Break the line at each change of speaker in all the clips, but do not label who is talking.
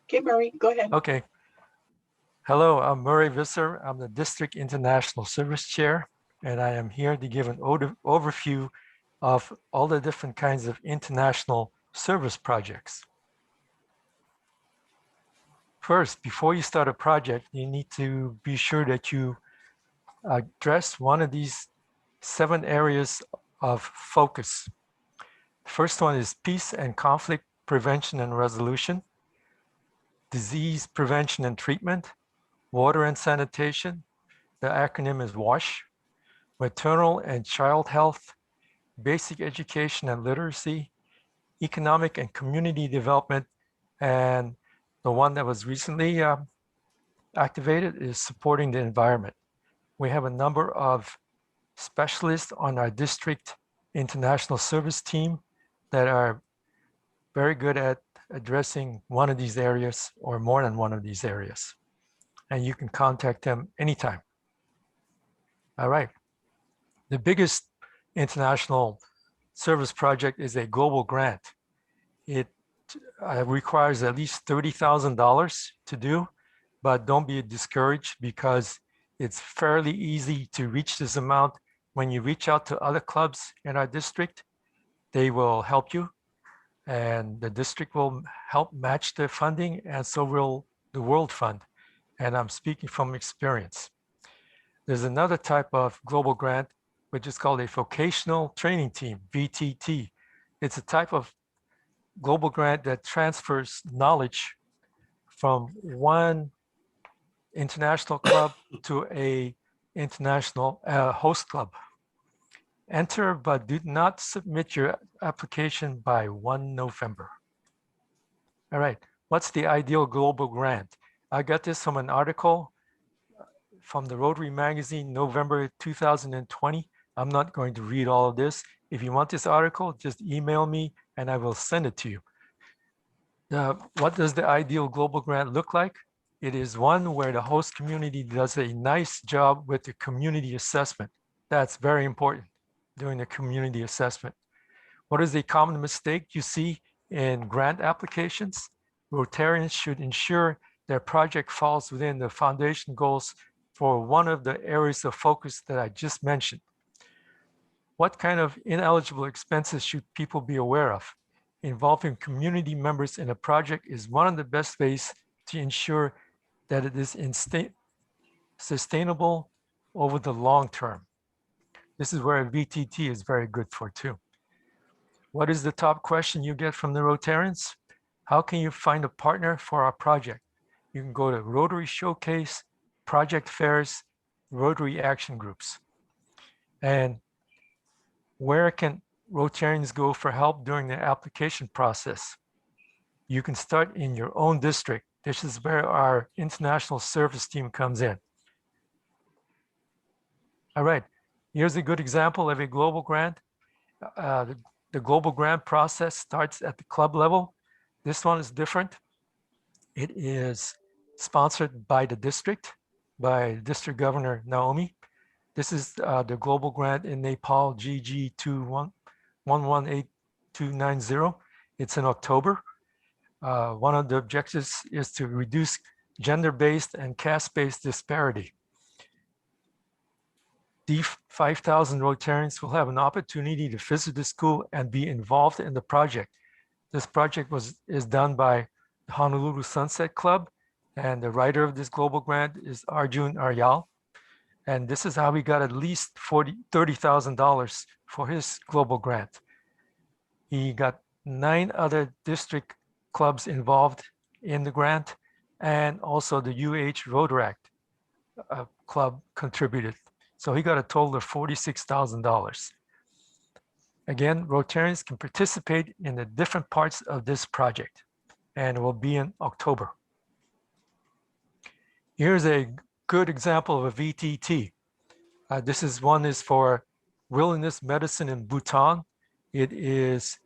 Okay, Murray, go ahead.
Okay. Hello, I'm Murray Visser. I'm the District International Service Chair, and I am here to give an overview of all the different kinds of international service projects. First, before you start a project, you need to be sure that you address one of these 7 areas of focus. The first one is peace and conflict prevention and resolution, disease prevention and treatment, water and sanitation, the acronym is WASH, maternal and child health, basic education and literacy, economic and community development, and the one that was recently activated is supporting the environment. We have a number of specialists on our district international service team that are very good at addressing one of these areas or more than one of these areas. And you can contact them anytime. All right. The biggest international service project is a global grant. It requires at least $30,000 to do, but don't be discouraged because it's fairly easy to reach this amount. When you reach out to other clubs in our district, they will help you and the district will help match the funding, and so will the World Fund. And I'm speaking from experience. There's another type of global grant, which is called a vocational training team, VTT. It's a type of global grant that transfers knowledge from one international club to a international host club. Enter, but do not submit your application by 1 November. All right, what's the ideal global grant? I got this from an article from the Rotary Magazine, November 2020. I'm not going to read all of this. If you want this article, just email me and I will send it to you. What does the ideal global grant look like? It is one where the host community does a nice job with the community assessment. That's very important, doing the community assessment. What is a common mistake you see in grant applications? Rotarians should ensure their project falls within the foundation goals for one of the areas of focus that I just mentioned. What kind of ineligible expenses should people be aware of? Involving community members in a project is one of the best ways to ensure that it is sustainable over the long term. This is where a VTT is very good for too. What is the top question you get from the Rotarians? How can you find a partner for our project? You can go to Rotary Showcase, project fairs, Rotary action groups. And where can Rotarians go for help during the application process? You can start in your own district. This is where our international service team comes in. All right, here's a good example of a global grant. The global grant process starts at the club level. This one is different. It is sponsored by the district, by District Governor Naomi. This is the global grant in Nepal, GG118290. It's in October. One of the objectives is to reduce gender-based and caste-based disparity. These 5,000 Rotarians will have an opportunity to visit the school and be involved in the project. This project is done by the Honolulu Sunset Club, and the writer of this global grant is Arjun Aryal. And this is how he got at least $30,000 for his global grant. He got 9 other district clubs involved in the grant, and also the UH Rotaract club contributed. So he got a total of $46,000. Again, Rotarians can participate in the different parts of this project, and it will be in October. Here's a good example of a VTT. This is for wilderness medicine in Bhutan. It is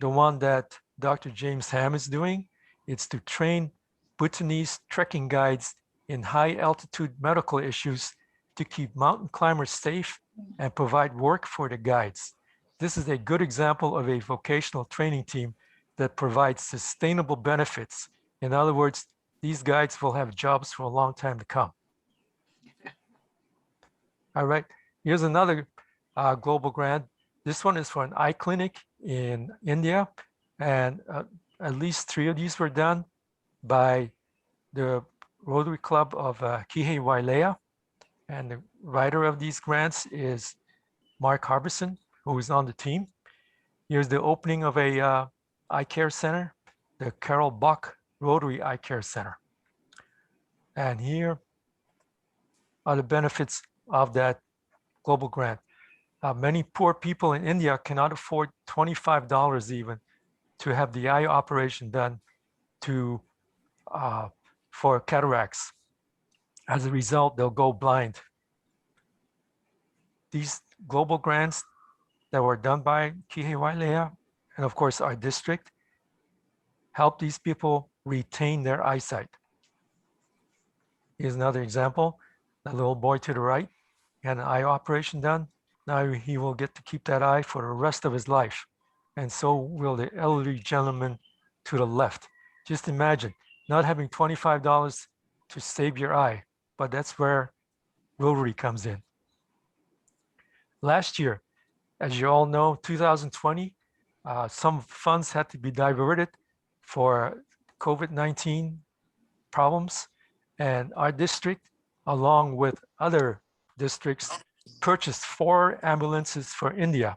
the one that Dr. James Ham is doing. It's to train Bhutanese trekking guides in high altitude medical issues to keep mountain climbers safe and provide work for the guides. This is a good example of a vocational training team that provides sustainable benefits In other words, these guides will have jobs for a long time to come. All right, here's another global grant. This one is for an eye clinic in India, and at least 3 of these were done by the Rotary Club of Kihei Wailea, and the writer of these grants is Mark Harbison, who is on the team. Here's the opening of a eye care center, the Carol Buck Rotary Eye Care Center. And here are the benefits of that global grant. Many poor people in India cannot afford $25 even to have the eye operation done for cataracts. As a result, they'll go blind. These global grants that were done by Kihei Wailea, and of course our district, help these people retain their eyesight. Here's another example. That little boy to the right had an eye operation done. Now he will get to keep that eye for the rest of his life. And so will the elderly gentleman to the left. Just imagine not having $25 to save your eye, but that's where Rotary comes in. Last year, as you all know, 2020, some funds had to be diverted for COVID-19 problems, and our district, along with other districts, purchased 4 ambulances for India.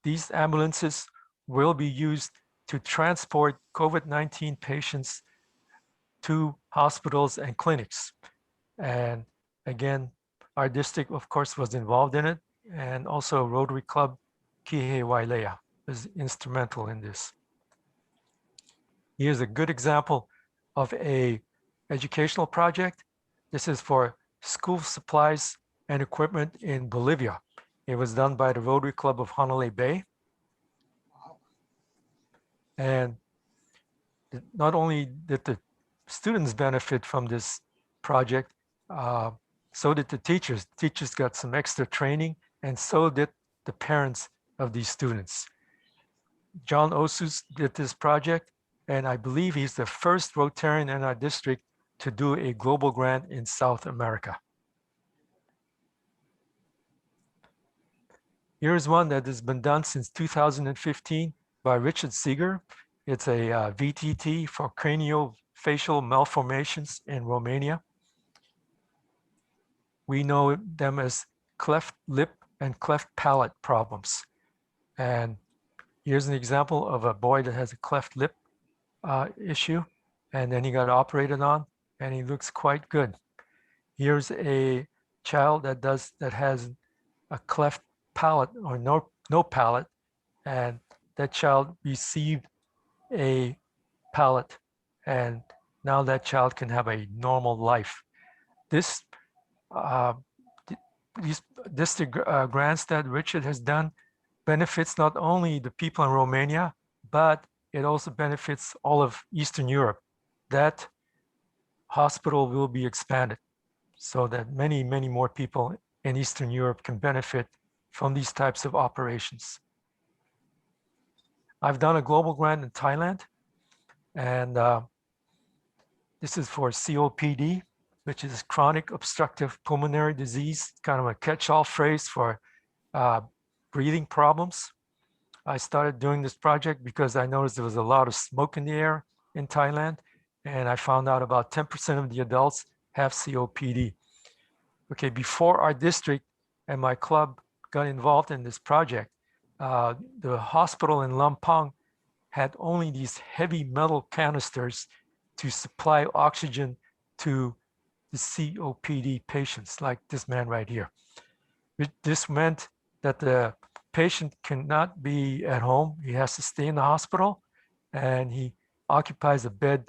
These ambulances will be used to transport COVID-19 patients to hospitals and clinics. And again, our district, of course, was involved in it, and also Rotary Club Kihei Wailea is instrumental in this. Here's a good example of a educational project. This is for school supplies and equipment in Bolivia. It was done by the Rotary Club of Hanalei Bay. And not only did the students benefit from this project, so did the teachers. Teachers got some extra training, and so did the parents of these students. John Osus did this project, and I believe he's the first Rotarian in our district to do a global grant in South America. Here's one that has been done since 2015 by Richard Seeger. It's a VTT for craniofacial malformations in Romania. We know them as cleft lip and cleft palate problems. And here's an example of a boy that has a cleft lip issue, and then he got operated on, and he looks quite good. Here's a child that has a cleft palate or no palate, and that child received a palate, and now that child can have a normal life. This these district grants that Richard has done benefits not only the people in Romania, but it also benefits all of Eastern Europe. That hospital will be expanded so that many, many more people in Eastern Europe can benefit from these types of operations. I've done a global grant in Thailand, and this is for COPD, which is chronic obstructive pulmonary disease, kind of a catch-all phrase for breathing problems. I started doing this project because I noticed there was a lot of smoke in the air in Thailand, and I found out about 10% of the adults have COPD. Okay, before our district and my club got involved in this project, the hospital in Lampang had only these heavy metal canisters to supply oxygen to the COPD patients, like this man right here. This meant that the patient cannot be at home. He has to stay in the hospital, and he occupies a bed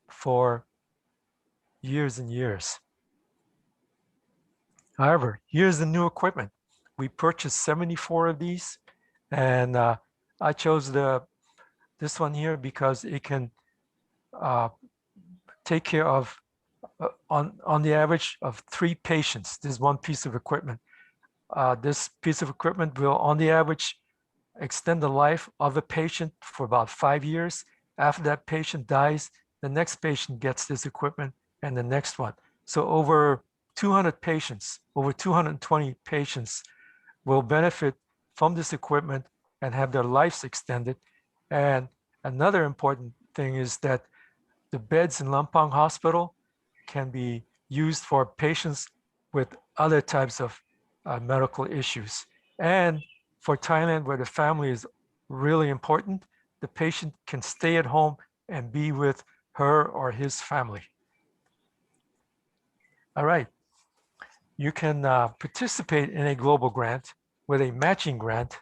for years and years. However, here's the new equipment. We purchased 74 of these, and I chose this one here because it can take care of, on the average, of 3 patients. This is one piece of equipment. This piece of equipment will, on the average, extend the life of a patient for about 5 years. After that patient dies, the next patient gets this equipment, and the next one. So over 200 patients, over 220 patients will benefit from this equipment and have their lives extended. And another important thing is that the beds in Lampang Hospital can be used for patients with other types of medical issues. And for Thailand, where the family is really important, the patient can stay at home and be with her or his family. All right. You can participate in a global grant with a matching grant,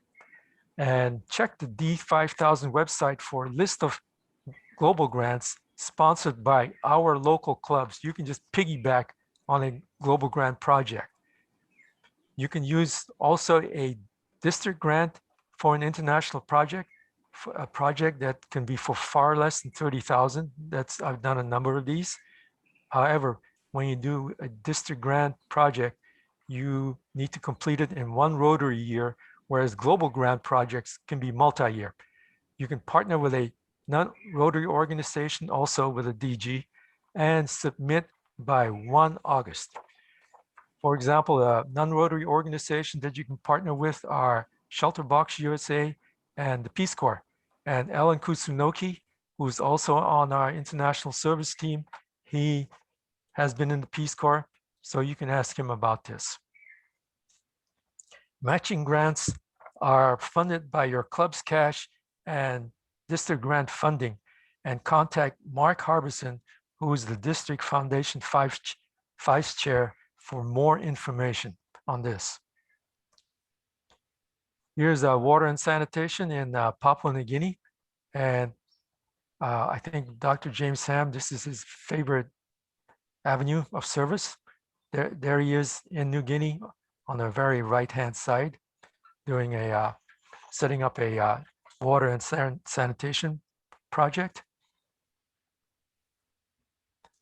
and check the D5000 website for a list of global grants sponsored by our local clubs. You can just piggyback on a global grant project. You can use also a district grant for an international project, a project that can be for far less than 30,000. I've done a number of these. However, when you do a district grant project, you need to complete it in one Rotary year, whereas global grant projects can be multi-year. You can partner with a non-Rotary organization, also with a DG, and submit by 1 August. For example, a non-Rotary organization that you can partner with are Shelter Box USA and the Peace Corps. And Ellen Kusunoki, who's also on our international service team, he has been in the Peace Corps, so you can ask him about this. Matching grants are funded by your club's cash and district grant funding, and contact Mark Harbison, who is the District Foundation Vice Chair, for more information on this. Here's water and sanitation in Papua New Guinea. And I think Dr. James Ham, this is his favorite avenue of service. There he is in New Guinea on the very right-hand side, doing setting up a water and sanitation project.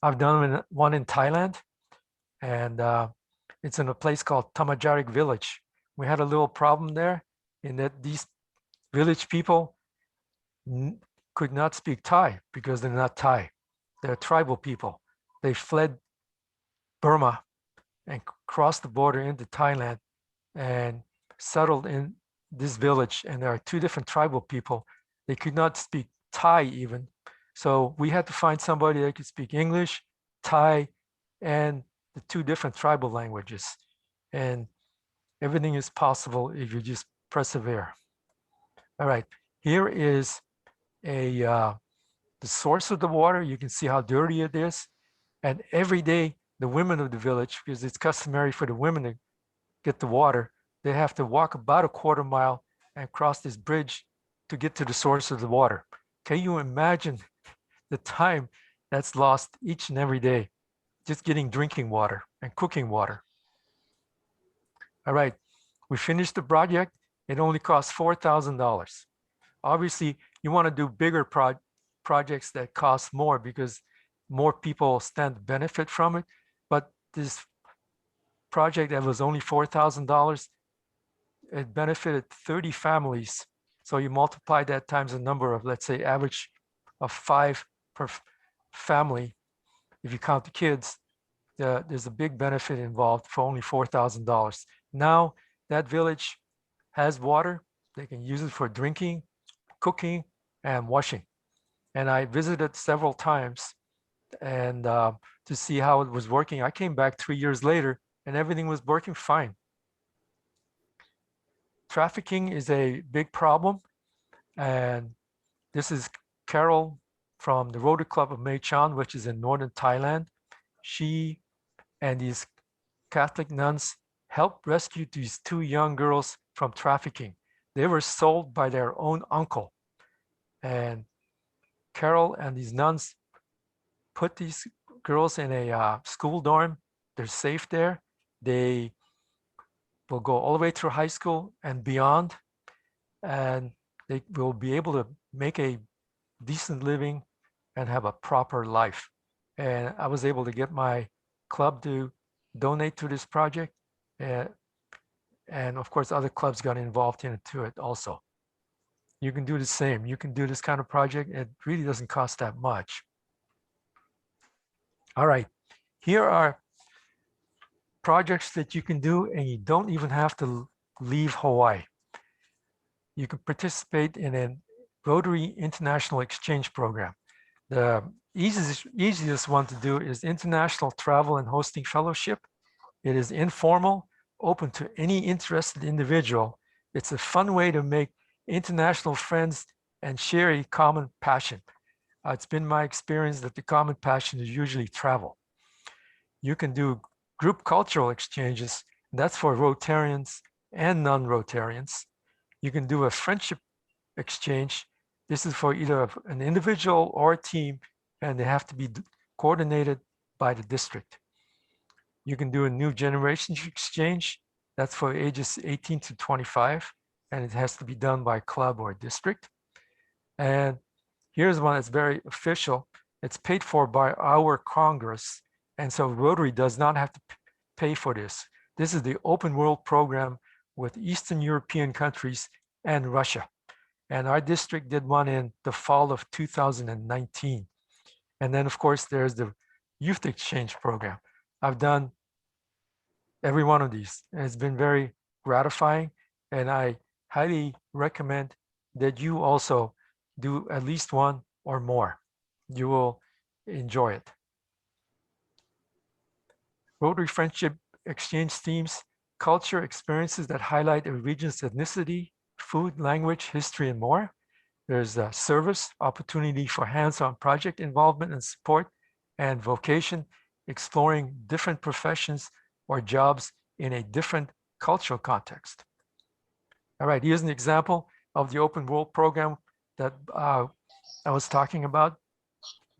I've done one in Thailand, and it's in a place called Tamajarik Village. We had a little problem there in that these village people could not speak Thai because they're not Thai. They're tribal people. They fled Burma and crossed the border into Thailand and settled in this village. And there are two different tribal people. They could not speak Thai even. So we had to find somebody that could speak English, Thai, and the two different tribal languages. And everything is possible if you just persevere. All right, here is the source of the water. You can see how dirty it is. And every day, the women of the village, because it's customary for the women to get the water, they have to walk about a quarter mile and cross this bridge to get to the source of the water. Can you imagine the time that's lost each and every day just getting drinking water and cooking water? All right, we finished the project. It only cost $4,000. Obviously, you want to do bigger projects that cost more because more people stand to benefit from it. But this project that was only $4,000, it benefited 30 families. So you multiply that times the number of, let's say, average of 5 per family. If you count the kids, there's a big benefit involved for only $4,000. Now that village has water. They can use it for drinking, cooking, and washing. And I visited several times and to see how it was working. I came back 3 years later and everything was working fine. Trafficking is a big problem. And this is Carol from the Rotary Club of Mae Chan, which is in northern Thailand. She and these Catholic nuns helped rescue these 2 young girls from trafficking. They were sold by their own uncle. And Carol and these nuns put these girls in a school dorm. They're safe there. They will go all the way through high school and beyond. And they will be able to make a decent living and have a proper life. And I was able to get my club to donate to this project. And of course, other clubs got involved in it also. You can do the same. You can do this kind of project. It really doesn't cost that much. All right, here are projects that you can do, and you don't even have to leave Hawaii. You can participate in a Rotary International Exchange Program. The easiest one to do is International Travel and Hosting Fellowship. It is informal, open to any interested individual. It's a fun way to make international friends and share a common passion. It's been my experience that the common passion is usually travel. You can do group cultural exchanges. That's for Rotarians and non-Rotarians. You can do a friendship exchange. This is for either an individual or a team, and they have to be coordinated by the district. You can do a new generation exchange. That's for ages 18 to 25, and it has to be done by club or district. And here's one that's very official. It's paid for by our Congress, and so Rotary does not have to pay for this. This is the Open World Program with Eastern European countries and Russia. And our district did one in the fall of 2019. And then, of course, there's the Youth Exchange Program. I've done every one of these, and it's been very gratifying. And I highly recommend that you also do at least one or more. You will enjoy it. Rotary Friendship Exchange themes, culture experiences that highlight a region's ethnicity, food, language, history, and more. There's a service, opportunity for hands-on project involvement and support, and vocation, exploring different professions or jobs in a different cultural context. All right, here's an example of the Open World program that I was talking about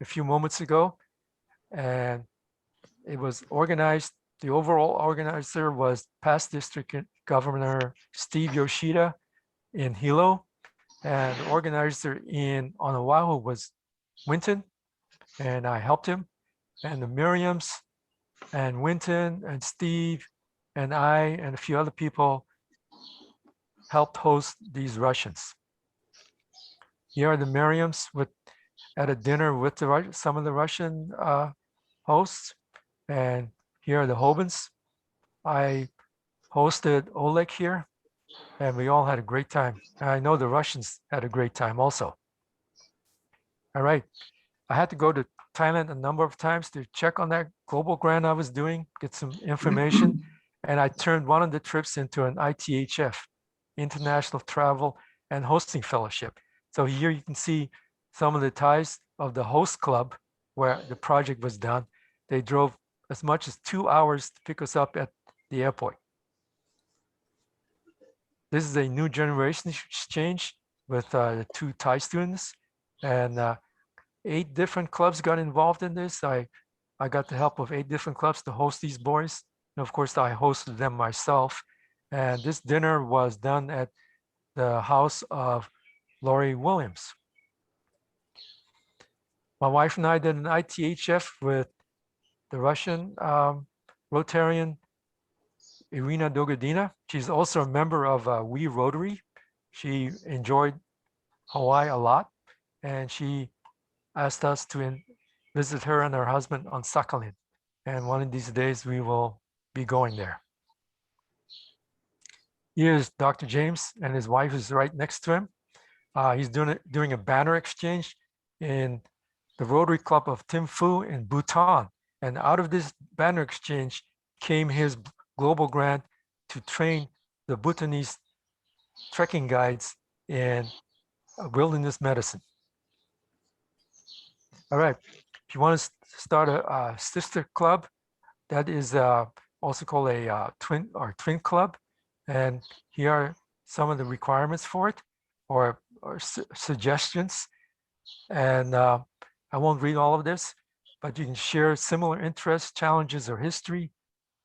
a few moments ago. And it was organized, the overall organizer was past district governor Steve Yoshida in Hilo, and the organizer on Oahu was Winton, and I helped him. And the Miriams and Winton and Steve and I and a few other people helped host these Russians. Here are the Miriams at a dinner with some of the Russian hosts. And here are the Hobans. I hosted Oleg here, and we all had a great time. And I know the Russians had a great time also. All right. I had to go to Thailand a number of times to check on that global grant I was doing, get some information. And I turned one of the trips into an ITHF, International Travel and Hosting Fellowship. So here you can see some of the ties of the host club where the project was done. They drove as much as 2 hours to pick us up at the airport. This is a new generation exchange with the 2 Thai students, and 8 different clubs got involved in this. I got the help of 8 different clubs to host these boys. And of course, I hosted them myself. And this dinner was done at the house of Laurie Williams. My wife and I did an ITHF with the Russian Rotarian Irina Dogodina. She's also a member of We Rotary. She enjoyed Hawaii a lot, and she asked us to visit her and her husband on Sakhalin. And one of these days we will be going there. Here's Dr. James, and his wife is right next to him. He's doing a banner exchange in the Rotary Club of Thimphu in Bhutan. And out of this banner exchange came his global grant to train the Bhutanese trekking guides in wilderness medicine. All right, if you want to start a sister club, that is also called a twin club. And here are some of the requirements for it, or suggestions. And I won't read all of this, but you can share similar interests, challenges, or history.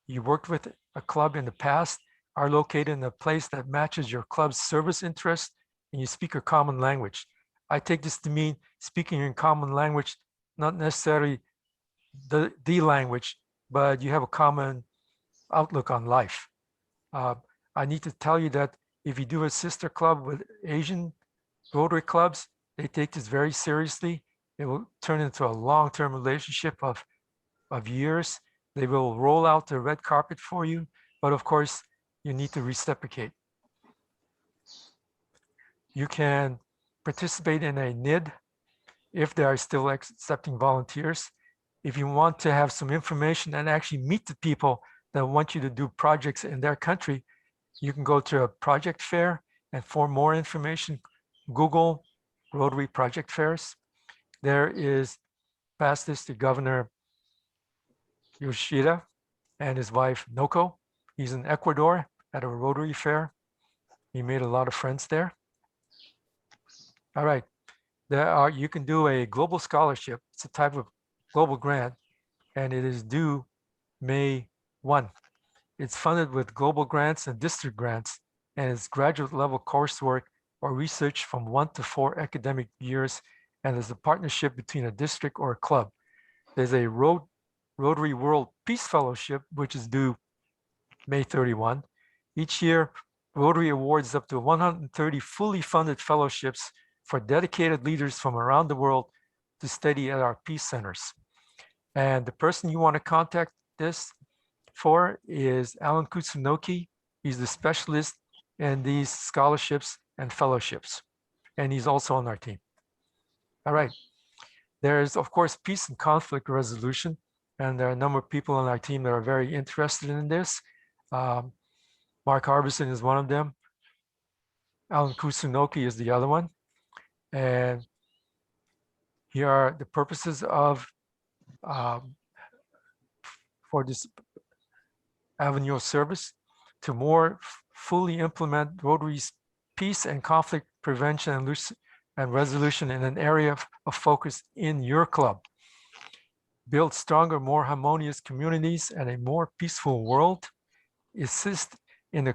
You worked with a club in the past, are located in a place that matches your club's service interest, and you speak a common language. I take this to mean speaking in common language, not necessarily the language, but you have a common outlook on life. I need to tell you that if you do a sister club with Asian Rotary clubs, they take this very seriously. It will turn into a long-term relationship of of years. They will roll out the red carpet for you, but of course, you need to reciprocate. You can participate in a NID if they are still accepting volunteers. If you want to have some information and actually meet the people that want you to do projects in their country, you can go to a project fair, and for more information, Google Rotary project fairs. There is past district governor Yoshida and his wife Noko. He's in Ecuador at a Rotary fair. He made a lot of friends there. All right, you can do a global scholarship. It's a type of global grant, and it is due May 1. It's funded with global grants and district grants, and it's graduate level coursework or research from 1 to 4 academic years, and there's a partnership between a district or a club. There's a Rotary World Peace Fellowship, which is due May 31. Each year, Rotary awards up to 130 fully funded fellowships for dedicated leaders from around the world to study at our peace centers. And the person you want to contact this for is Alan Kutsunoki. He's the specialist in these scholarships and fellowships, and he's also on our team. All right. There's, of course, peace and conflict resolution, and there are a number of people on our team that are very interested in this. Mark Harbison is one of them. Alan Kusunoki is the other one. And here are the purposes of for this avenue of service to more fully implement Rotary's peace and conflict prevention and resolution in an area of focus in your club. Build stronger, more harmonious communities and a more peaceful world. Assist in the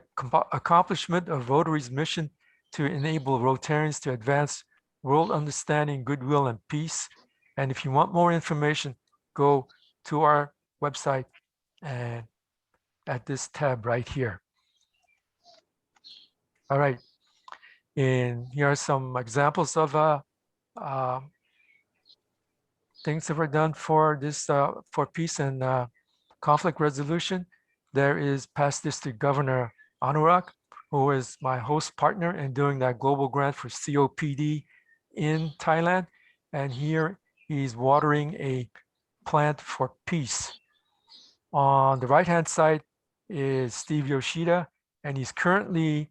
accomplishment of Rotary's mission to enable Rotarians to advance world understanding, goodwill, and peace. And if you want more information, go to our website and at this tab right here. All right. And here are some examples of things that were done for this for peace and conflict resolution. There is past district governor Anurag, who is my host partner in doing that global grant for COPD in Thailand. And here he's watering a plant for peace. On the right-hand side is Steve Yoshida, and he's currently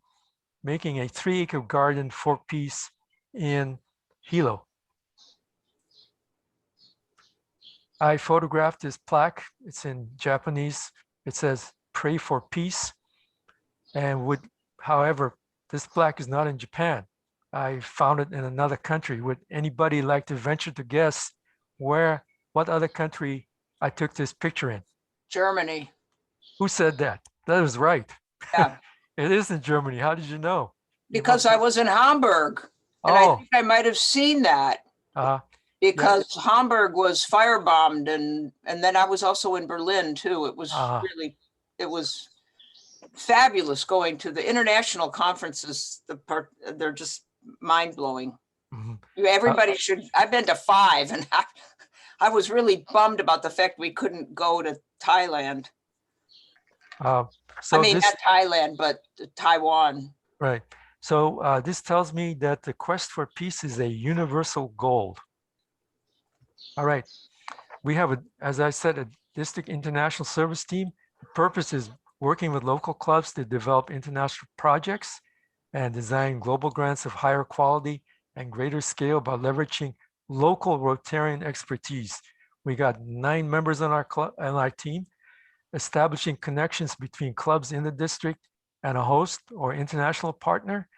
making a 3-acre garden for peace in Hilo. I photographed this plaque. It's in Japanese. It says, "Pray for peace." And however, this plaque is not in Japan. I found it in another country. Would anybody like to venture to guess what other country I took this picture in?
Germany.
Who said that? That was right.
Yeah.
It is in Germany. How did you know?
Because I was in Hamburg, and I think I might have seen that because Hamburg was firebombed, and then I was also in Berlin too. It was really, it was fabulous going to the international conferences. They're just mind blowing. Mm-hmm. Everybody should. I've been to 5, and I was really bummed about the fact we couldn't go to Thailand. So I mean, not Thailand, but Taiwan.
Right. So this tells me that the quest for peace is a universal goal. All right. We have, as I said, a district international service team. The purpose is working with local clubs to develop international projects and design global grants of higher quality and greater scale by leveraging local Rotarian expertise. We got 9 members on our team, establishing connections between clubs in the district and a host or international partner,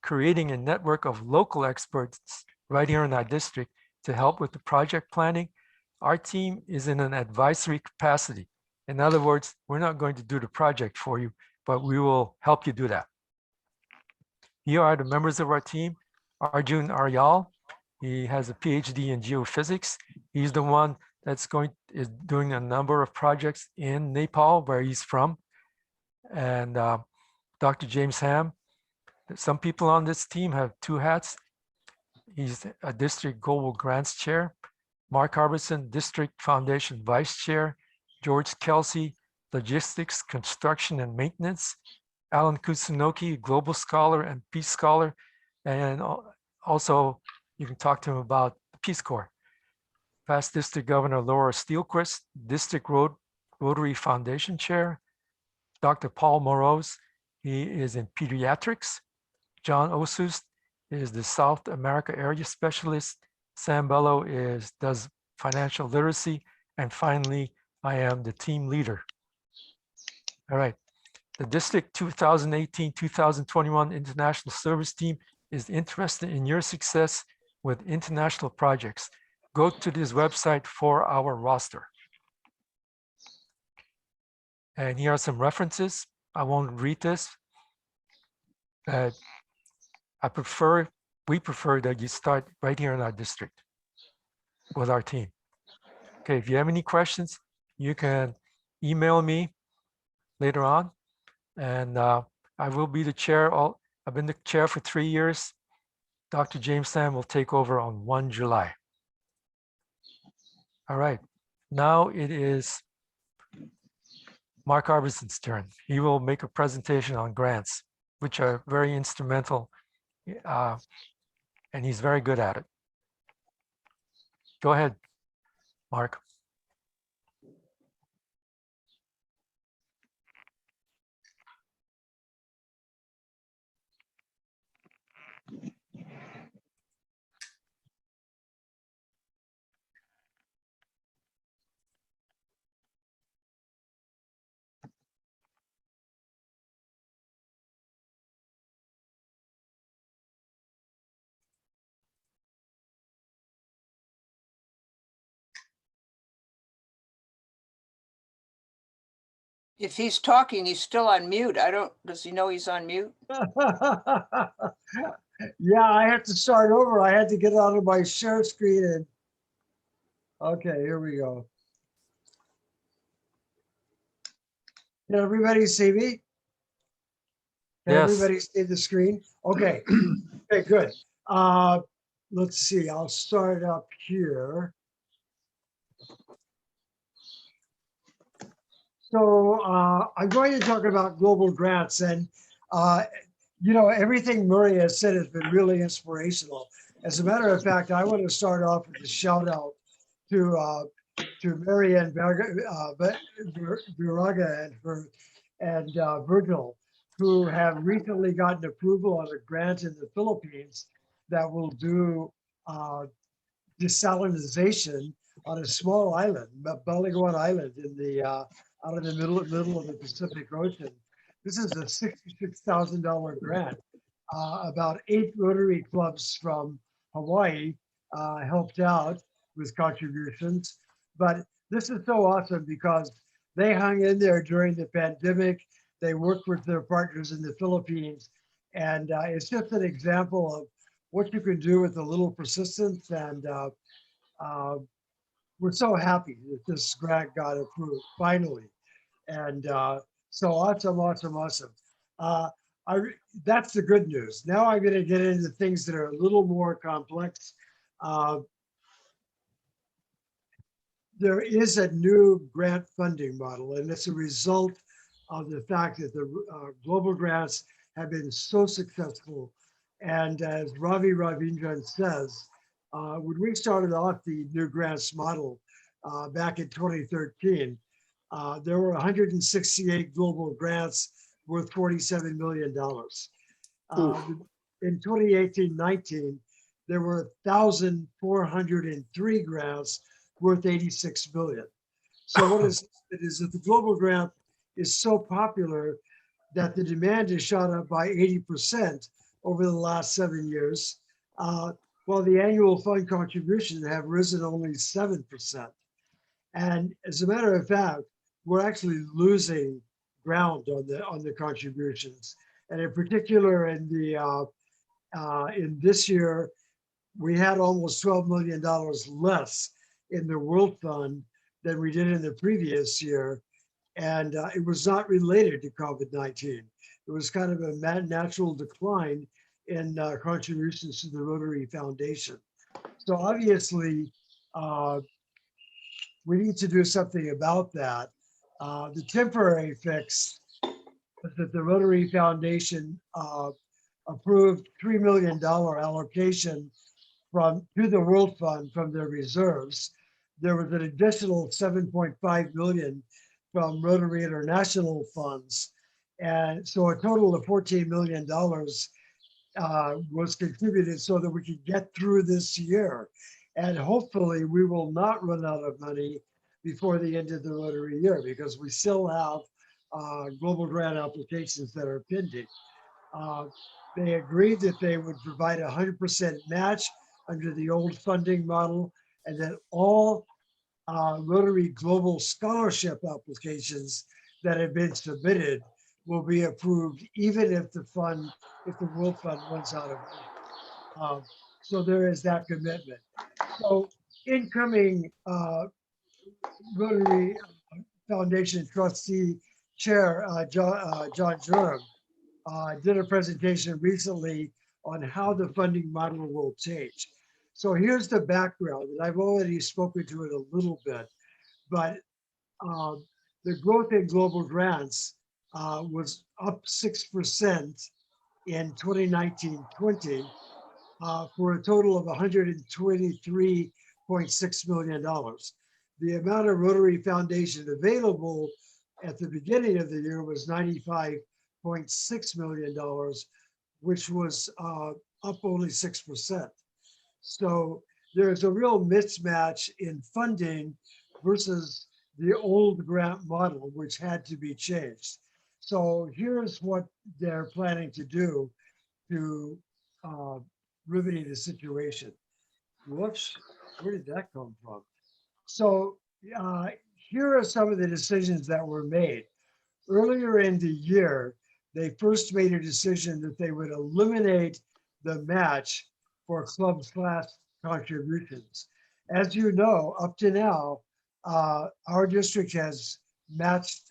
creating a network of local experts right here in our district to help with the project planning. Our team is in an advisory capacity. In other words, we're not going to do the project for you, but we will help you do that. Here are the members of our team. Arjun Aryal, he has a PhD in geophysics. He's the one that's is doing a number of projects in Nepal, where he's from. And Dr. James Ham. Some people on this team have 2 hats. He's a district global grants chair. Mark Harbison, District Foundation Vice Chair, George Kelsey, Logistics, Construction and Maintenance, Alan Kusunoki, Global Scholar and Peace Scholar, and also you can talk to him about the Peace Corps. Past District Governor Laura Steelquist, District Rotary Foundation Chair, Dr. Paul Morose, he is in pediatrics. John Osus is the South America Area Specialist. Sam Bello does financial literacy. And finally, I am the team leader. All right. The District 2018-2021 International Service Team is interested in your success with international projects. Go to this website for our roster. And here are some references. I won't read this. We prefer that you start right here in our district with our team. Okay, if you have any questions, you can email me later on. And I will be the chair. I've been the chair for 3 years. Dr. James Sam will take over on 1 July. All right, now it is Mark Harbison's turn. He will make a presentation on grants, which are very instrumental, and he's very good at it. Go ahead, Mark.
If he's talking, he's still on mute. Does he know he's on mute?
Yeah, I have to start over. I had to get out of my share screen and, okay, here we go. Can everybody see me? Can
Yes.
everybody see the screen? Okay, okay, good. Let's see, I'll start up here. So I'm going to talk about global grants, and you know, everything Murray has said has been really inspirational. As a matter of fact, I want to start off with a shout out to Marianne Viraga and Virgil, who have recently gotten approval on a grant in the Philippines that will do desalinization on a small island, Baligoan Island, in the out in the middle of the Pacific Ocean. This is a $66,000 grant. About 8 Rotary clubs from Hawaii helped out with contributions. But this is so awesome because they hung in there during the pandemic. They worked with their partners in the Philippines. And it's just an example of what you can do with a little persistence. And we're so happy that this grant got approved finally. And so awesome, awesome, awesome. That's the good news. Now I'm going to get into things that are a little more complex. There is a new grant funding model, and it's a result of the fact that the global grants have been so successful. And as Ravi Ravindran says, when we started off the new grants model back in 2013, there were 168 global grants worth $47 million. In 2018-19, there were 1,403 grants worth 86 billion. So what is that the global grant is so popular that the demand has shot up by 80% over the last 7 years, while the annual fund contributions have risen only 7%. And as a matter of fact, we're actually losing ground on the contributions. And in particular, in this year, we had almost $12 million less in the World Fund than we did in the previous year. And it was not related to COVID-19. It was kind of a natural decline in contributions to the Rotary Foundation. So obviously, We need to do something about that. The temporary fix is that the Rotary Foundation approved $3 million allocation to the World Fund from their reserves. There was an additional 7.5 million from Rotary International funds. And so a total of $14 million was contributed so that we could get through this year. And hopefully we will not run out of money before the end of the Rotary year, because we still have global grant applications that are pending. They agreed that they would provide 100% match under the old funding model, and that all Rotary Global Scholarship applications that have been submitted will be approved, even if the World Fund runs out of money. So there is that commitment. So incoming Rotary Foundation trustee chair, John Durham, did a presentation recently on how the funding model will change. So here's the background, and I've already spoken to it a little bit, but the growth in global grants was up 6% in 2019-20 for a total of $123.6 million. The amount of Rotary Foundation available at the beginning of the year was $95.6 million, which was up only 6%. So there's a real mismatch in funding versus the old grant model, which had to be changed. So here's what they're planning to do to remedy the situation. Whoops, where did that come from? So here are some of the decisions that were made. Earlier in the year, they first made a decision that they would eliminate the match for club class contributions. As you know, up to now, our district has matched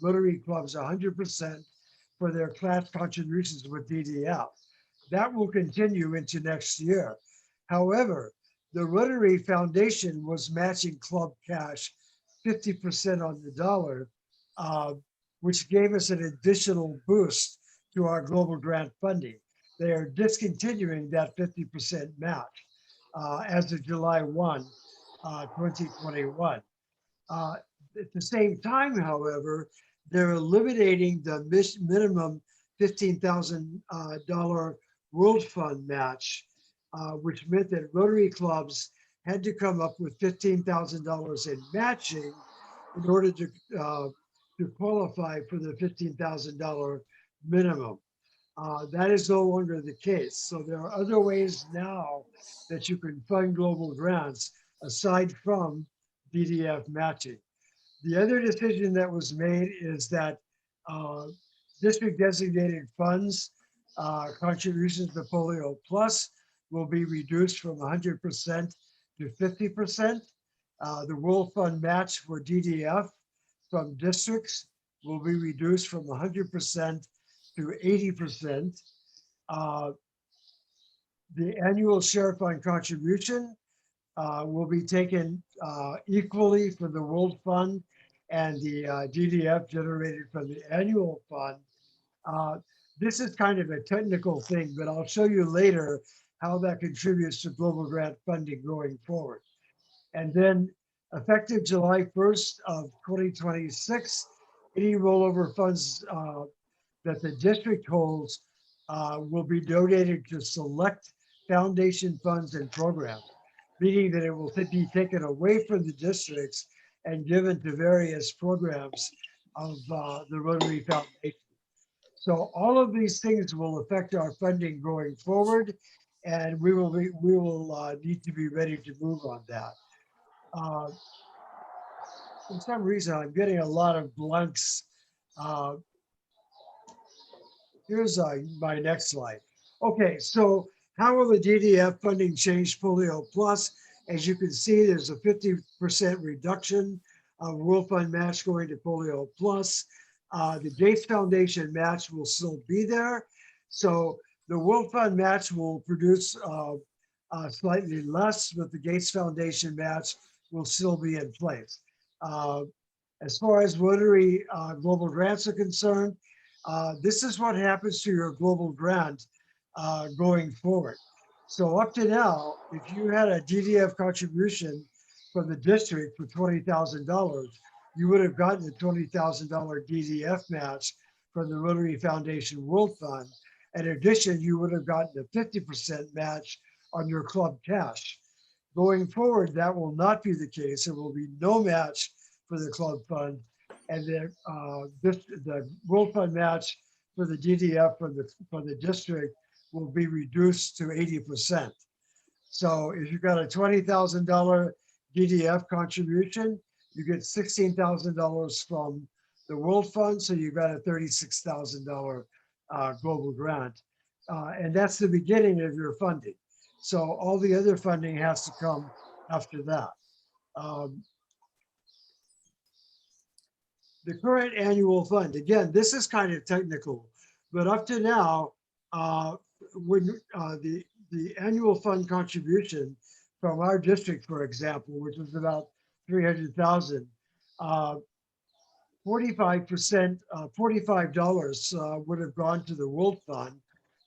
Rotary clubs 100% for their class contributions with DDF. That will continue into next year. However, the Rotary Foundation was matching club cash 50% on the dollar, which gave us an additional boost to our global grant funding. They are discontinuing that 50% match as of July 1, 2021. At the same time, however, they're eliminating the minimum $15,000 World Fund match, which meant that Rotary clubs had to come up with $15,000 in matching in order to qualify for the $15,000 minimum. That is no longer the case. So there are other ways now that you can fund global grants aside from DDF matching. The other decision that was made is that district designated funds contributions to Polio Plus will be reduced from 100% to 50%. The World Fund match for DDF from districts will be reduced from 100% to 80%. The annual share fund contribution will be taken equally for the World Fund and the DDF generated from the annual fund. This is kind of a technical thing, but I'll show you later how that contributes to global grant funding going forward. And then effective July 1st of 2026, any rollover funds that the district holds will be donated to select foundation funds and programs, meaning that it will be taken away from the districts and given to various programs of the Rotary Foundation. So all of these things will affect our funding going forward, and we will need to be ready to move on that. For some reason, I'm getting a lot of blanks. Here's my next slide. Okay, so how will the DDF funding change Polio Plus? As you can see, there's a 50% reduction of World Fund match going to Polio Plus. The Gates Foundation match will still be there. So the World Fund match will produce slightly less, but the Gates Foundation match will still be in place. As far as Rotary global grants are concerned, this is what happens to your global grant going forward. So up to now, if you had a DDF contribution from the district for $20,000, you would have gotten a $20,000 DDF match from the Rotary Foundation World Fund. In addition, you would have gotten a 50% match on your club cash. Going forward, that will not be the case. There will be no match for the club fund, and the World Fund match for the DDF for the district will be reduced to 80%. So if you've got a $20,000 DDF contribution, you get $16,000 from the World Fund, so you've got a $36,000 global grant. And that's the beginning of your funding. So all the other funding has to come after that. The current annual fund, again, this is kind of technical, but up to now, when the annual fund contribution from our district, for example, which was about 300,000, 45%, $45 would have gone to the World Fund,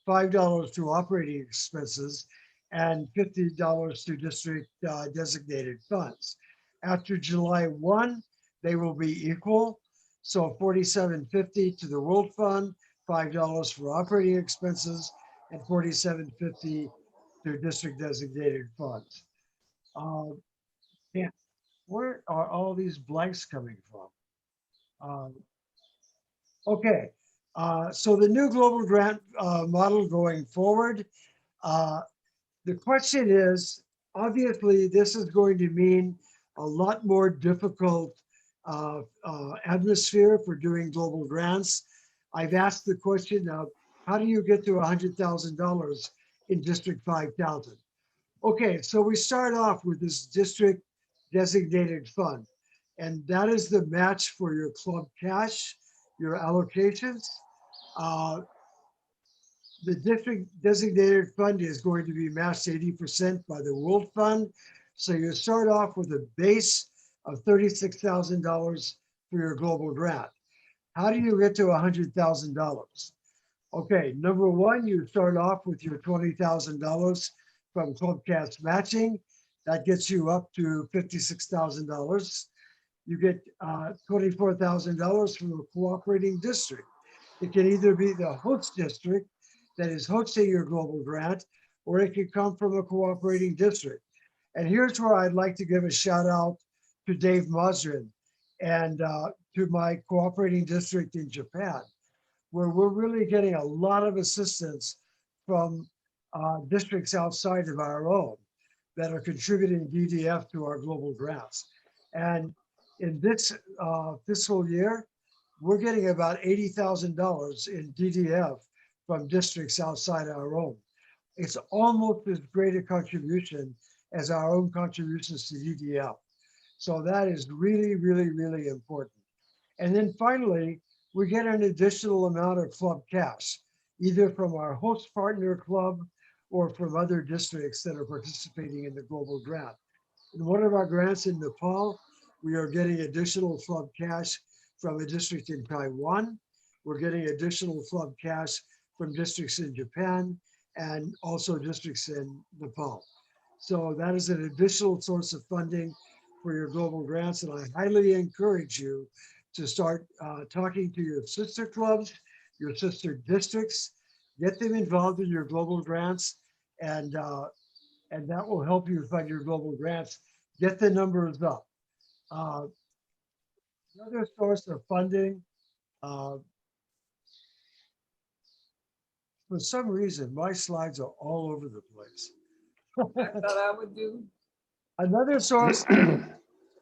$5 to operating expenses, and $50 to district designated funds. After July 1, they will be equal. So $47.50 to the World Fund, $5 for operating expenses, and $47.50 to district designated funds. Yeah, where are all these blanks coming from? Okay, so the new global grant model going forward, the question is, obviously, this is going to mean a lot more difficult atmosphere for doing global grants. I've asked the question of, how do you get to $100,000 in District 5000? Okay, so we start off with this district designated fund, and that is the match for your club cash, your allocations. The district designated fund is going to be matched 80% by the World Fund. So you start off with a base of $36,000 for your global grant. How do you get to $100,000? Okay, number one, you start off with your $20,000 from club cash matching. That gets you up to $56,000. You get $24,000 from a cooperating district. It can either be the host district that is hosting your global grant, or it can come from a cooperating district. And here's where I'd like to give a shout out to Dave Mosrin and to my cooperating district in Japan, where we're really getting a lot of assistance from districts outside of our own that are contributing DDF to our global grants. And in this fiscal year, we're getting about $80,000 in DDF from districts outside our own. It's almost as great a contribution as our own contributions to DDF. So that is really, really, really important. And then finally, we get an additional amount of club cash, either from our host partner club or from other districts that are participating in the global grant. In one of our grants in Nepal, we are getting additional club cash from a district in Taiwan. We're getting additional club cash from districts in Japan and also districts in Nepal. So that is an additional source of funding for your global grants. And I highly encourage you to start talking to your sister clubs, your sister districts, get them involved in your global grants, and that will help you fund your global grants. Get the numbers up. Another source of funding, for some reason, my slides are all over the place.
I thought I would do.
Another source of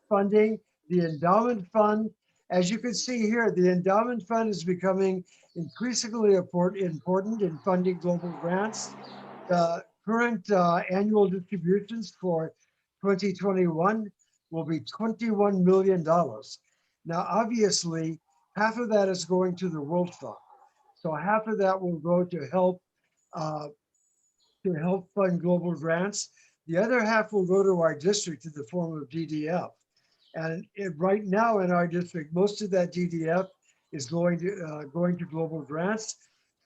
funding, the endowment fund. As you can see here, the endowment fund is becoming increasingly important in funding global grants. The current annual distributions for 2021 will be $21 million. Now, obviously, half of that is going to the World Fund. So half of that will go to help to help fund global grants. The other half will go to our district in the form of DDF. And right now in our district, most of that DDF is going to global grants.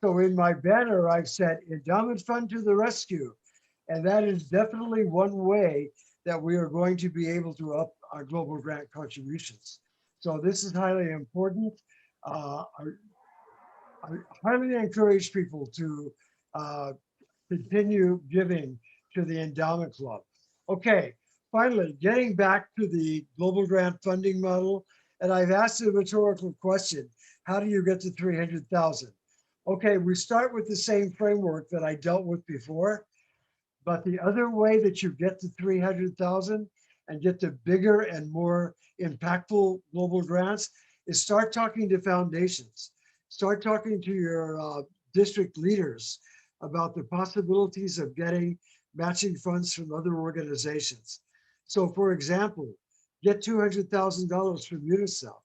So in my banner, I've said endowment fund to the rescue. And that is definitely one way that we are going to be able to up our global grant contributions. So this is highly important. I highly encourage people to continue giving to the endowment club. Okay, finally, getting back to the global grant funding model, and I've asked a rhetorical question: how do you get to 300,000? Okay, we start with the same framework that I dealt with before, but the other way that you get to 300,000 and get to bigger and more impactful global grants is start talking to foundations, start talking to your district leaders about the possibilities of getting matching funds from other organizations. So for example, get $200,000 from UNICEF,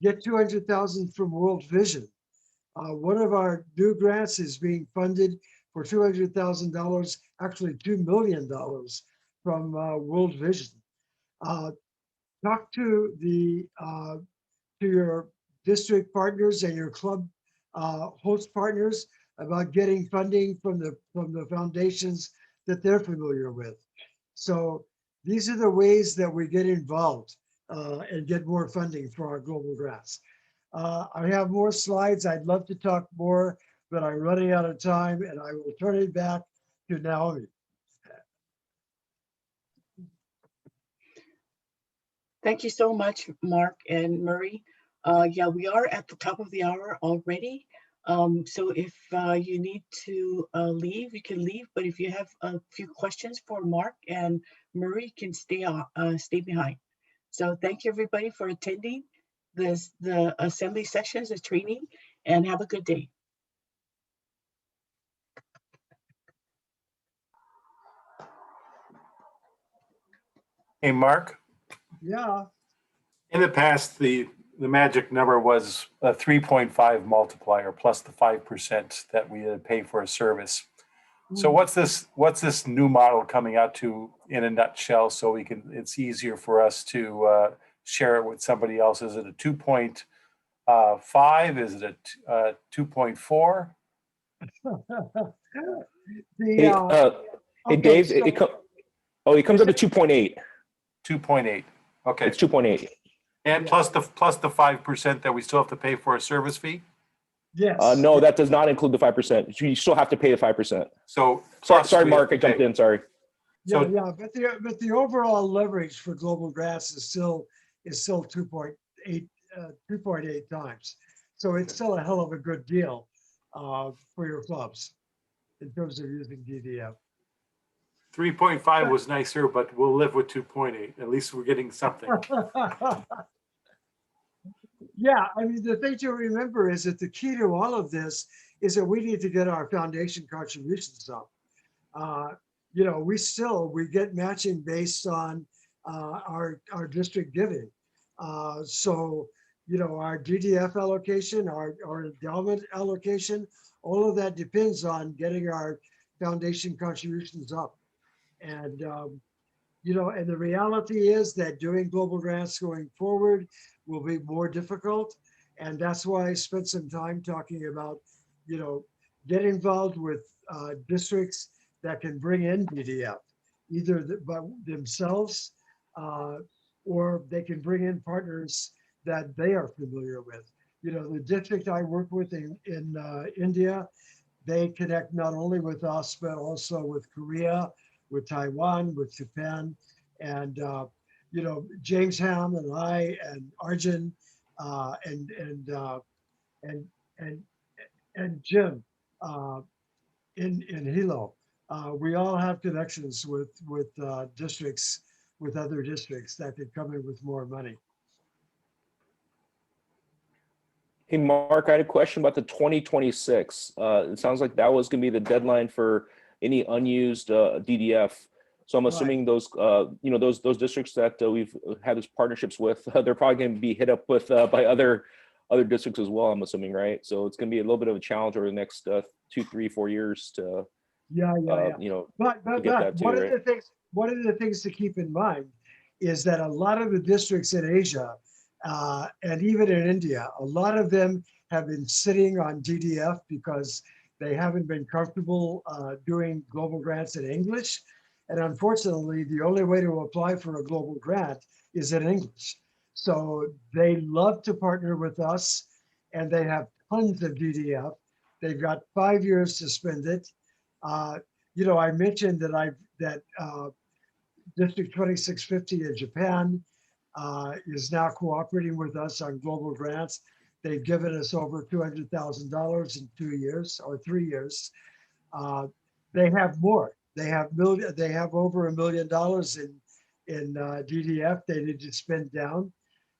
get 200,000 from World Vision. One of our new grants is being funded for $200,000, actually $2 million from World Vision. Talk to your district partners and your club host partners about getting funding from the foundations that they're familiar with. So these are the ways that we get involved and get more funding for our global grants. I have more slides. I'd love to talk more, but I'm running out of time, and I will turn it back to Naomi.
Thank you so much, Mark and Murray. Yeah, we are at the top of the hour already. So if you need to leave, you can leave. But if you have a few questions for Mark and Murray, can stay behind. So thank you everybody for attending the assembly sessions, the training, and have a good day.
Hey, Mark.
Yeah.
In the past, the magic number was a 3.5 multiplier plus the 5% that we pay for a service. So what's this new model coming out to in a nutshell, so it's easier for us to share it with somebody else? Is it a 2.5? Is it a 2.4?
Hey, Dave, it comes up to 2.8.
2.8. Okay.
It's 2.8.
And plus the 5% that we still have to pay for a service fee?
Yes.
No, that does not include the 5%. You still have to pay the 5%.
So
sorry, Mark, I jumped in. Sorry.
Yeah, but the overall leverage for global grants is still 2.8 times. So it's still a hell of a good deal for your clubs in terms of using DDF.
3.5 was nicer, but we'll live with 2.8. At least we're getting something.
Yeah, I mean, the thing to remember is that the key to all of this is that we need to get our foundation contributions up. You know, we get matching based on our district giving. So, you know, our DDF allocation, our endowment allocation, all of that depends on getting our foundation contributions up. And, you know, and the reality is that doing global grants going forward will be more difficult. And that's why I spent some time talking about, you know, get involved with districts that can bring in DDF, either by themselves or they can bring in partners that they are familiar with. You know, the district I work with in India, they connect not only with us, but also with Korea, with Taiwan, with Japan, and you know, James Ham and I and Arjun and Jim in Hilo, we all have connections with districts, with other districts that could come in with more money.
Hey, Mark, I had a question about the 2026. It sounds like that was going to be the deadline for any unused DDF. So I'm assuming those, you know, those districts that we've had these partnerships with, they're probably going to be hit up with by other districts as well, I'm assuming, right? So it's going to be a little bit of a challenge over the next 2, 3, 4 years to
Yeah, yeah.
you know,
But
to get that too,
one of
right?
the things, to keep in mind is that a lot of the districts in Asia and even in India, a lot of them have been sitting on DDF because they haven't been comfortable doing global grants in English. And unfortunately, the only way to apply for a global grant is in English. So they love to partner with us, and they have tons of DDF. They've got 5 years to spend it. You know, I mentioned that District 2650 in Japan is now cooperating with us on global grants. They've given us over $200,000 in 2 years or 3 years. They have more. They have over $1 million in DDF they need to spend down.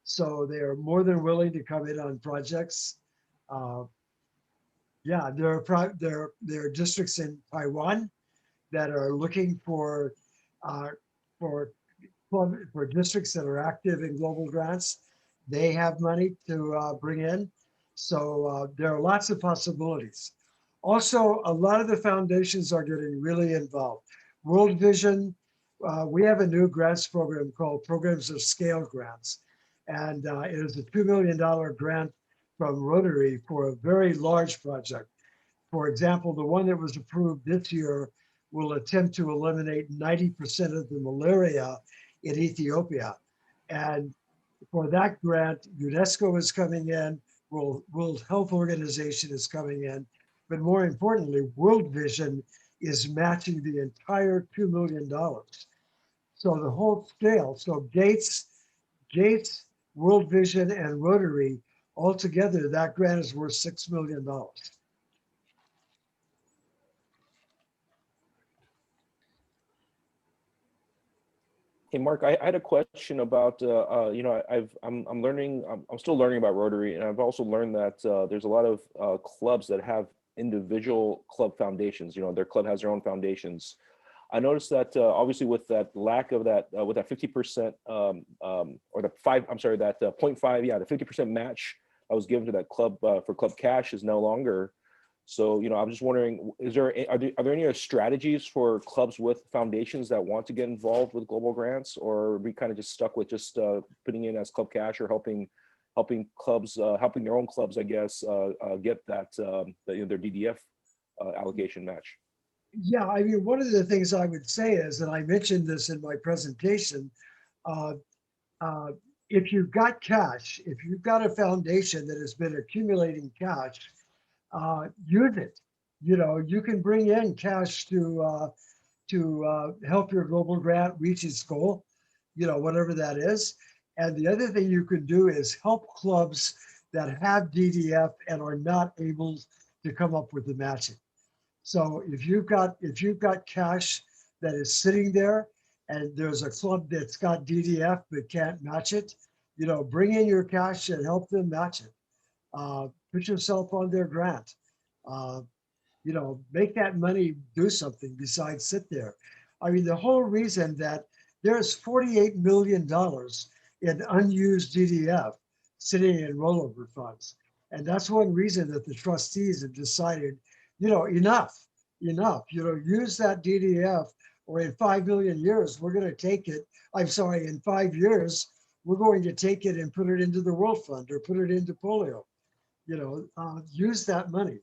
So they are more than willing to come in on projects. Yeah, there are districts in Taiwan that are looking for uh, for for districts that are active in global grants. They have money to bring in, so there are lots of possibilities. Also, a lot of the foundations are getting really involved. World Vision, we have a new grants program called Programs of Scale Grants, and it is a $2 million grant from Rotary for a very large project. For example, the one that was approved this year will attempt to eliminate 90% of the malaria in Ethiopia. And for that grant, UNESCO is coming in, World Health Organization is coming in, but more importantly, World Vision is matching the entire $2 million. So the whole scale, so Gates, World Vision, and Rotary, altogether, that grant is worth $6 million.
Hey, Mark, I had a question about, you know, I'm learning, I'm still learning about Rotary, and I've also learned that there's a lot of clubs that have individual club foundations. You know, their club has their own foundations. I noticed that obviously with that lack of that, with that 50% or the that 0.5, yeah, the 50% match I was given to that club for Club Cash is no longer. So, you know, I'm just wondering, are there any other strategies for clubs with foundations that want to get involved with global grants, or are we kind of just stuck with just putting in as Club Cash or helping clubs, helping their own clubs, I guess, get that, you know, their DDF allocation match?
Yeah, I mean, one of the things I would say is, and I mentioned this in my presentation, uh, uh, if you've got cash, if you've got a foundation that has been accumulating cash, use it. You know, you can bring in cash to help your global grant reach its goal, you know, whatever that is. And the other thing you can do is help clubs that have DDF and are not able to come up with the matching. So if you've got cash that is sitting there and there's a club that's got DDF but can't match it, you know, bring in your cash and help them match it. Put yourself on their grant. Uh, you know, make that money do something besides sit there. I mean, the whole reason that there's $48 million in unused DDF sitting in rollover funds. And that's one reason that the trustees have decided, you know, enough, you know, use that DDF, or in 5 million years, we're going to take it. I'm sorry, in 5 years, we're going to take it and put it into the World Fund or put it into polio. You know, use that money.